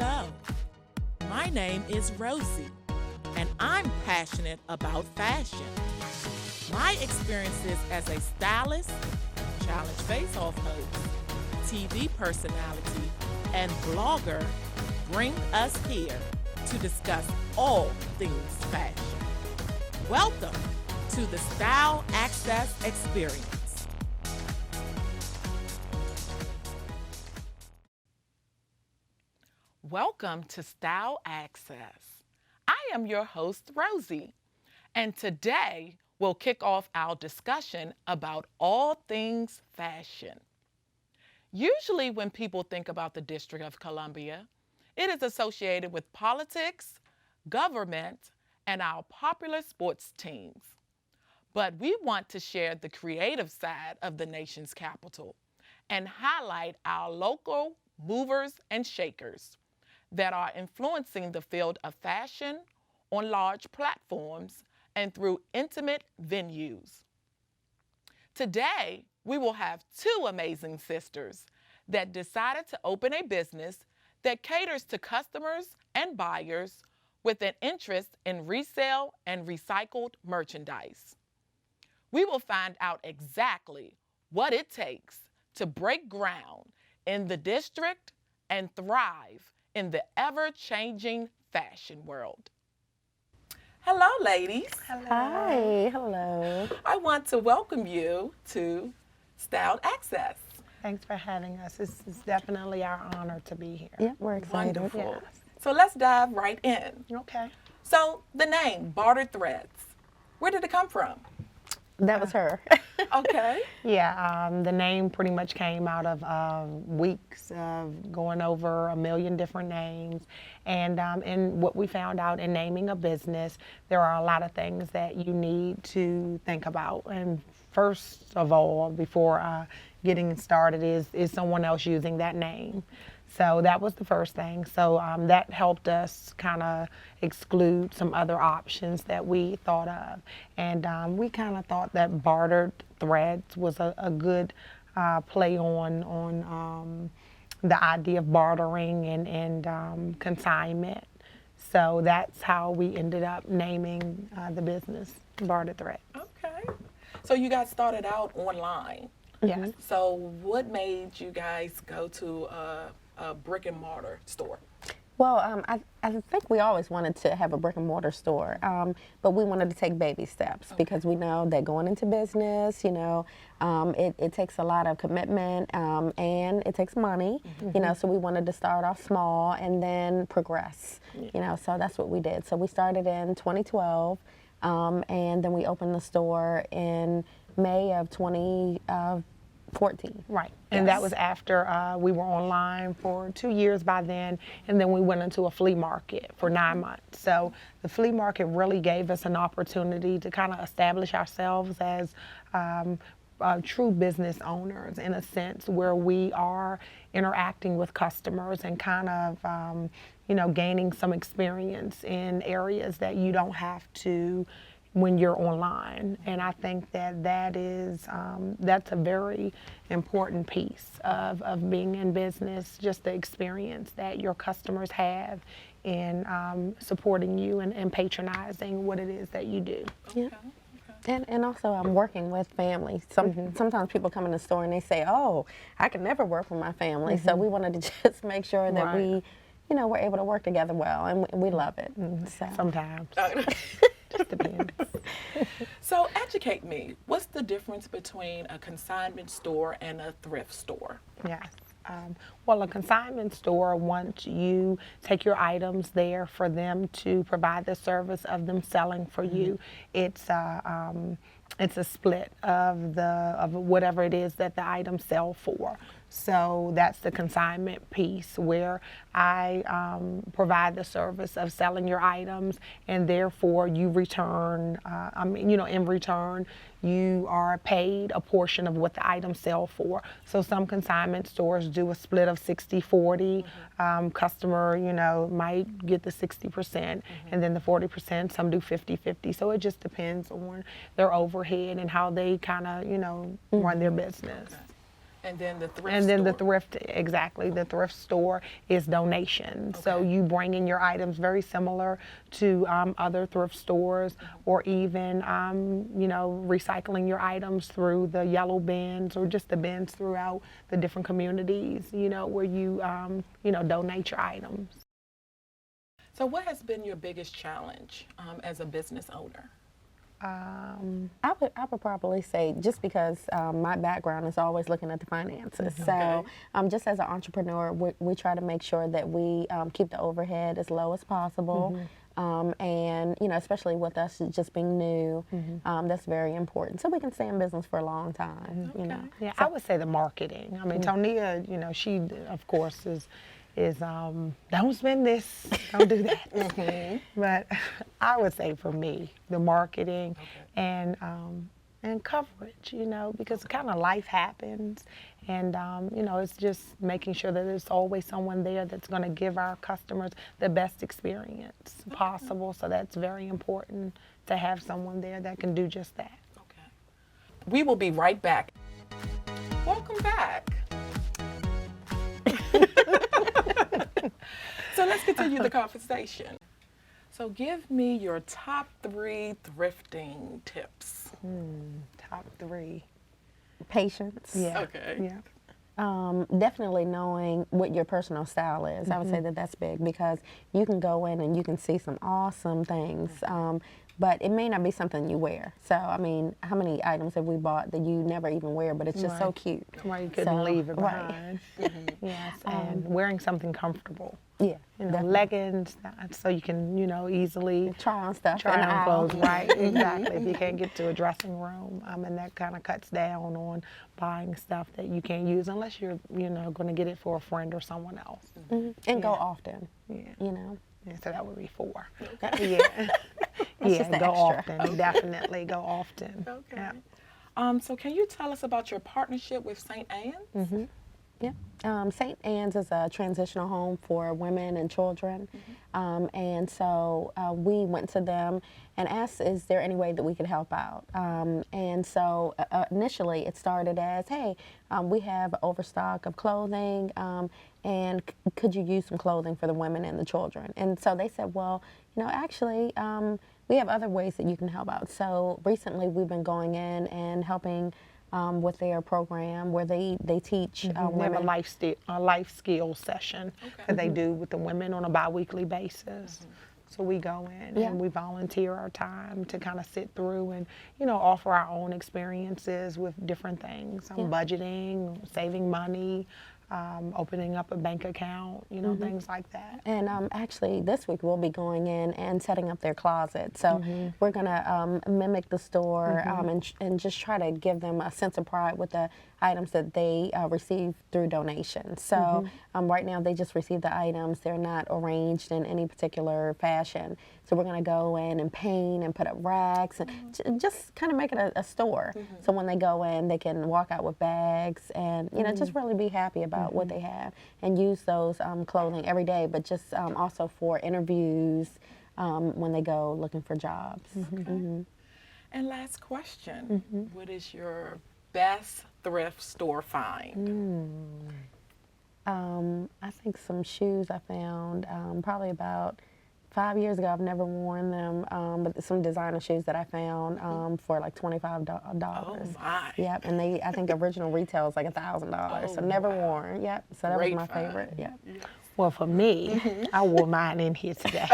Hello, my name is Rosie, and I'm passionate about fashion. My experiences as a stylist, challenge face-off host, TV personality, and blogger bring us here to discuss all things fashion. Welcome to the Style Access Experience. Welcome to Style Access. I am your host, Rosie, and today we'll kick off our discussion about all things fashion. Usually when people think about the District of Columbia, it is associated with politics, government, and our popular sports teams. But we want to share the creative side of the nation's capital and highlight our local movers and shakers that are influencing the field of fashion on large platforms and through intimate venues. Today, we will have two amazing sisters that decided to open a business that caters to customers and buyers with an interest in resale and recycled merchandise. We will find out exactly what it takes to break ground in the district and thrive in the ever-changing fashion world. Hello, ladies. Hello. Hi, hello. I want to welcome you to Styled Access. Thanks for having us. It's definitely our honor to be here. Yeah, we're excited. Wonderful. Yes. So let's dive right in. Okay. So the name, Bartered Threads, where did it come from? That was her. Okay. Yeah, the name pretty much came out of weeks of going over a million different names. And what we found out in naming a business, there are a lot of things that you need to think about. And first of all, before getting started, is someone else using that name. So that was the first thing. So that helped us kind of exclude some other options that we thought of. And we kind of thought that Bartered Threads was a good play on the idea of bartering and consignment. So that's how we ended up naming the business Bartered Threads. Okay. So you guys started out online. Yes. So what made you guys go to a brick and mortar store? Well, I think we always wanted to have a brick and mortar store, but we wanted to take baby steps because we know that going into business, it takes a lot of commitment and it takes money, so we wanted to start off small and then progress, so that's what we did. So we started in 2012 and then we opened the store in May of 2014. Right. And that was after we were online for 2 years by then, and then we went into a flea market for 9 months. So the flea market really gave us an opportunity to kind of establish ourselves as true business owners in a sense where we are interacting with customers and kind of, gaining some experience in areas that you don't have to when you're online. And I think that is that's a very important piece of being in business, just the experience that your customers have in supporting you and patronizing what it is that you do. Yeah. And also I'm working with family. Sometimes people come in the store and they say, oh, I can never work with my family. So we wanted to just make sure that we, we're able to work together well, and we love it. So. Sometimes. Just depends. So educate me. What's the difference between a consignment store and a thrift store? Yes. Well, a consignment store, once you take your items there for them to provide the service of them selling for you, it's a split of whatever it is that the items sell for. So that's the consignment piece where I provide the service of selling your items, and therefore you return, in return, you are paid a portion of what the items sell for. So some consignment stores do a split of 60-40. Customer, might get the 60% and then the 40%. Some do 50-50. So it just depends on their overhead and how they kind of, run their business. Okay. And then the thrift And then the store. thrift, exactly, the thrift store is donations. So Okay. you bring in your items very similar to other thrift stores, or even, recycling your items through the yellow bins or just the bins throughout the different communities, where you, donate your items. So, what has been your biggest challenge as a business owner? I would probably say just because my background is always looking at the finances. So Okay. just as an entrepreneur, we try to make sure that we keep the overhead as low as possible. And especially with us just being new, that's very important. So we can stay in business for a long time. Yeah, I would say the marketing. I mean, Tonia, she of course is don't spend this, don't do that. But I would say for me, the marketing and coverage, because kind of life happens, and it's just making sure that there's always someone there that's going to give our customers the best experience possible. So that's very important to have someone there that can do just that. Okay. We will be right back. Welcome back. So let's continue the conversation. So give me your top 3 thrifting tips. Top 3. Patience. Yeah. Okay. Yeah. Definitely knowing what your personal style is. I would say that that's big, because you can go in and you can see some awesome things, but it may not be something you wear. So, I mean, how many items have we bought that you never even wear, but it's just so Right. cute? Why you couldn't leave it Right. behind. Yes, and wearing something comfortable. Yeah. Definitely. Leggings, so you can, easily Try on stuff in try the on aisle. clothes. Right, exactly. If you can't get to a dressing room, and that kind of cuts down on buying stuff that you can't use unless you're, going to get it for a friend or someone else. And go often. Yeah. Yeah, so that would be 4. Yeah. just the go extra. often. Definitely go often. Okay. Yeah. So can you tell us about your partnership with St. Anne's? Yeah. St. Anne's is a transitional home for women and children. And so we went to them and asked, is there any way that we could help out? And so initially it started as, hey, we have overstock of clothing, and could you use some clothing for the women and the children? And so they said, well, actually, we have other ways that you can help out. So recently we've been going in and helping with their program where they teach We have women. a life skills session that they do with the women on a bi-weekly basis. So we go in and we volunteer our time to kind of sit through and, offer our own experiences with different things, budgeting, saving money, opening up a bank account, things like that. And actually, this week we'll be going in and setting up their closet. So we're going to mimic the store and just try to give them a sense of pride with the items that they receive through donations. So right now they just receive the items. They're not arranged in any particular fashion. So we're going to go in and paint and put up racks and just kind of make it a store. So when they go in, they can walk out with bags and, just really be happy about what they have and use those clothing every day, but just also for interviews when they go looking for jobs. Okay. And last question, what is your best thrift store find? I think some shoes I found probably about 5 years ago. I've never worn them, but some designer shoes that I found for like $25. Oh my. Yep, and I think original retail is like $1,000, so never worn. Yep, so that Great was my find. favorite. Yep. Well, for me, I wore mine in here today.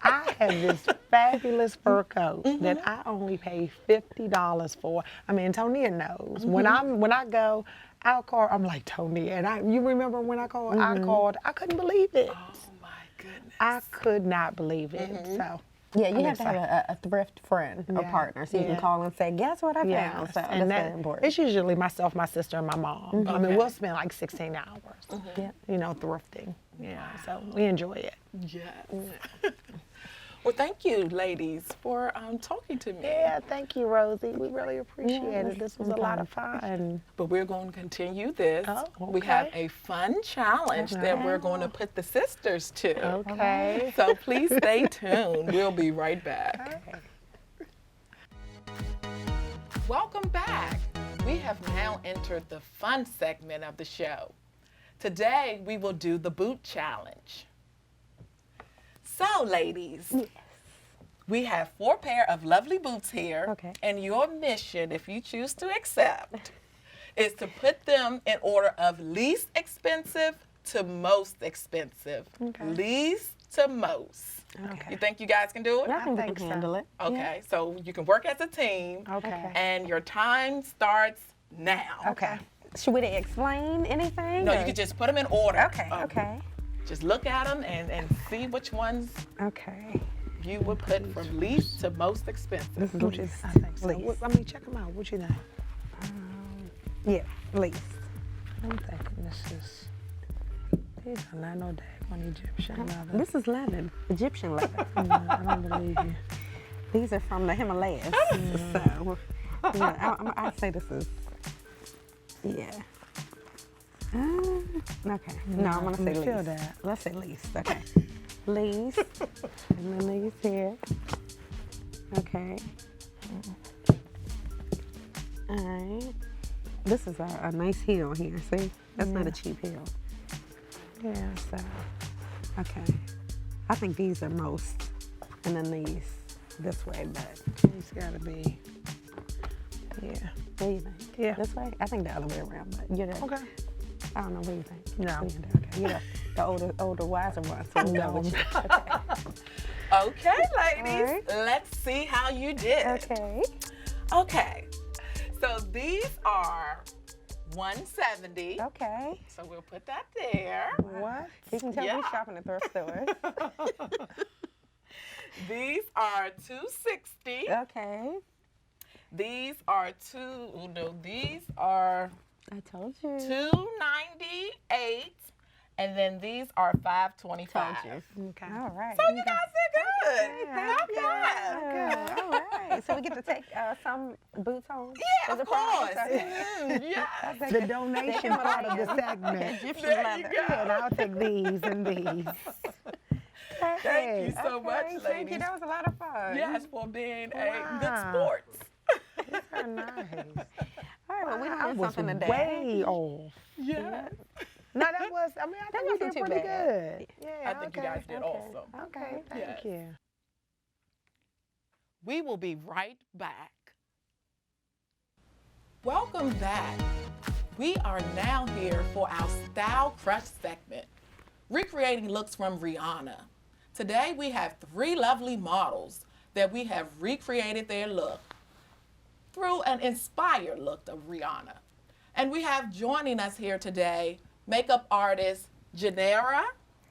I have this fabulous fur coat that I only pay $50 for. I mean, Tonia knows. When I go, I'll call. I'm like, Tonia, and you remember when I called? I called. I couldn't believe it. Oh my goodness. I could not believe it. So. Yeah, you I'm have to have a thrift friend or partner, so you can call and say, guess what I found? Yeah, So that's and very important. it's usually myself, my sister, and my mom. I mean, we'll spend like 16 hours, Yeah. thrifting. Yeah, so we enjoy it. Yes. Well, thank you, ladies, for talking to me. Yeah, thank you, Rosie. We really appreciate Yeah, it. This was a lot of fun. But we're going to continue this. Oh, We have okay. a fun challenge that we're going to put the sisters to. Okay. So please stay tuned. We'll be right back. Welcome back. we have now entered the fun segment of the show. Today, we will do the boot challenge. So, ladies, we have 4 pair of lovely boots here. Okay. And your mission, if you choose to accept, is to put them in order of least expensive to most expensive. Okay. Least to most. Okay. You think you guys can do it? I think we think can so. handle it. Okay, so you can work as a team. Okay. And your time starts now. Okay. Should we explain anything? No, or- you could just put them in order. Okay, okay. Just look at them and see which ones Okay. you would put from least to most expensive. This is Which least. is, I think so. Least. Let me check them out. What you think? Yeah, least. I'm thinking this is, these are not no daggone Egyptian leather. This is leather, Egyptian leather. No, I don't believe you. These are from the Himalayas. So, yeah, I'd say this is, yeah. Okay. No, I'm going to say feel least. that. Let's say least. Okay. Least. And then least here. Okay. All right. This is a nice heel here. See? That's not a cheap heel. Yeah, so. Okay. I think these are most. And then these this way, but These gotta be, yeah. what do you think? Yeah. This way? I think the other way around, but you're the, Okay. I don't know, what do you think? No. What do you think? Okay. You're the older, wiser one, so we'll go with you. Okay, ladies, All right. let's see how you did. Okay. Okay, so these are 170. Okay. So we'll put that there. What? You can tell Yeah. we shopping at thrift stores. These are 260. Okay. These are these are I told you. 298. And then these are 525. Told you. Okay. All right. So you guys did good. Yeah, Okay. Good. All right. So we get to take some boots home? Yeah, as a of prize? course. Okay. Yeah. The donation part of the segment. Egyptian There you leather. go. Yeah, and I'll take these and these. Thank you so much, Thank ladies. you. That was a lot of fun. Yes, for being a good Wow. sport. These are nice. All right. Well, we I learned was something today. way off. Yeah. No, that was, I mean, I think we wasn't did too pretty bad. good. Yeah, I think you guys did awesome. Okay, thank Yes. you. We will be right back. Welcome back. We are now here for our Style Crush segment, recreating looks from Rihanna. Today we have 3 lovely models that we have recreated their look through an inspired look of Rihanna. And we have joining us here today makeup artists Janera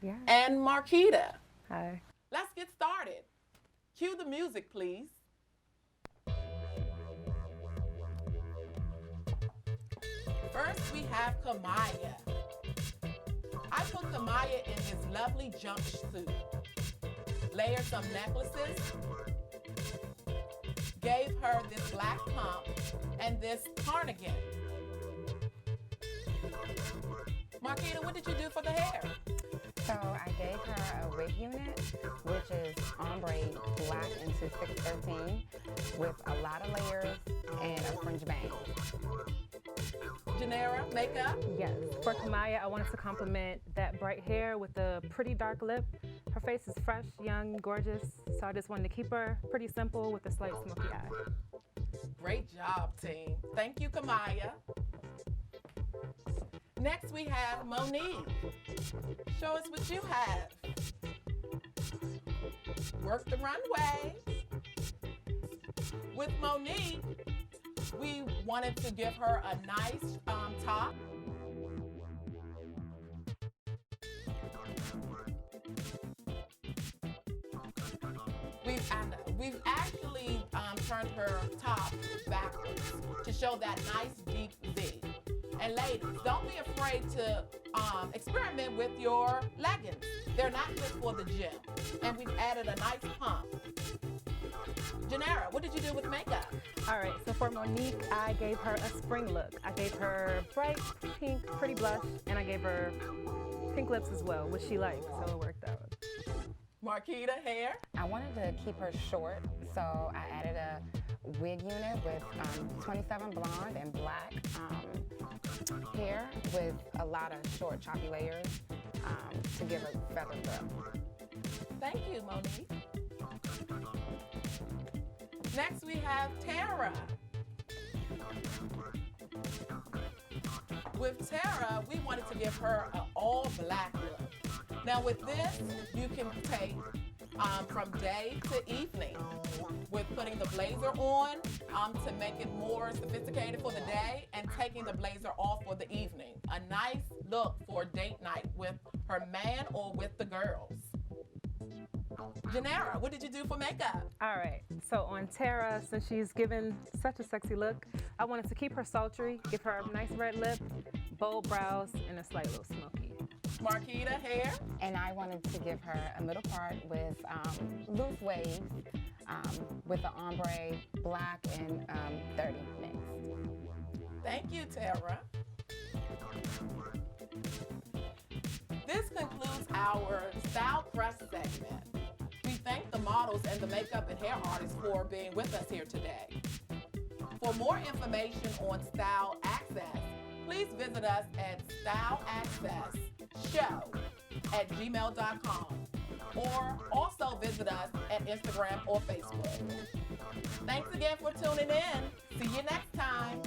Yeah. and Marquita. Hi. Let's get started. Cue the music, please. First, we have Kamaya. I put Kamaya in this lovely jumpsuit, layered some necklaces, gave her this black pump and this cardigan. Marquita, what did you do for the hair? So I gave her a wig unit, which is ombre black into 613 with a lot of layers and a fringe bang. Janera, makeup? Yes. For Kamaya, I wanted to compliment that bright hair with the pretty dark lip. Her face is fresh, young, gorgeous, so I just wanted to keep her pretty simple with a slight smoky eye. Great job, team. Thank you, Kamaya. Next, we have Monique. Show us what you have. Work the runway. With Monique, we wanted to give her a nice top. We've actually turned her top backwards to show that nice deep V. And ladies, don't be afraid to experiment with your leggings. They're not just for the gym. And we've added a nice pump. Janera, what did you do with makeup? All right, so for Monique, I gave her a spring look. I gave her bright pink, pretty blush, and I gave her pink lips as well, which she liked, so it worked out. Marquita, hair? I wanted to keep her short, so I added a wig unit with 27 blonde and black hair with a lot of short choppy layers to give a feather look. Thank you, Monique. Next we have Tara. With Tara, we wanted to give her an all black look. Now with this, you can take from day to evening with putting the blazer on to make it more sophisticated for the day and taking the blazer off for the evening. A nice look for date night with her man or with the girls. Janera, what did you do for makeup? All right, so on Tara, since she's given such a sexy look, I wanted to keep her sultry, give her a nice red lip, bold brows, and a slight little smoky. Marquita, hair? And I wanted to give her a middle part with loose waves with the ombre, black, and 30 mixed. Thank you, Tara. This concludes our Style Press segment. We thank the models and the makeup and hair artists for being with us here today. For more information on Style Access, please visit us at styleaccessshow@gmail.com or also visit us at Instagram or Facebook. Thanks again for tuning in. See you next time.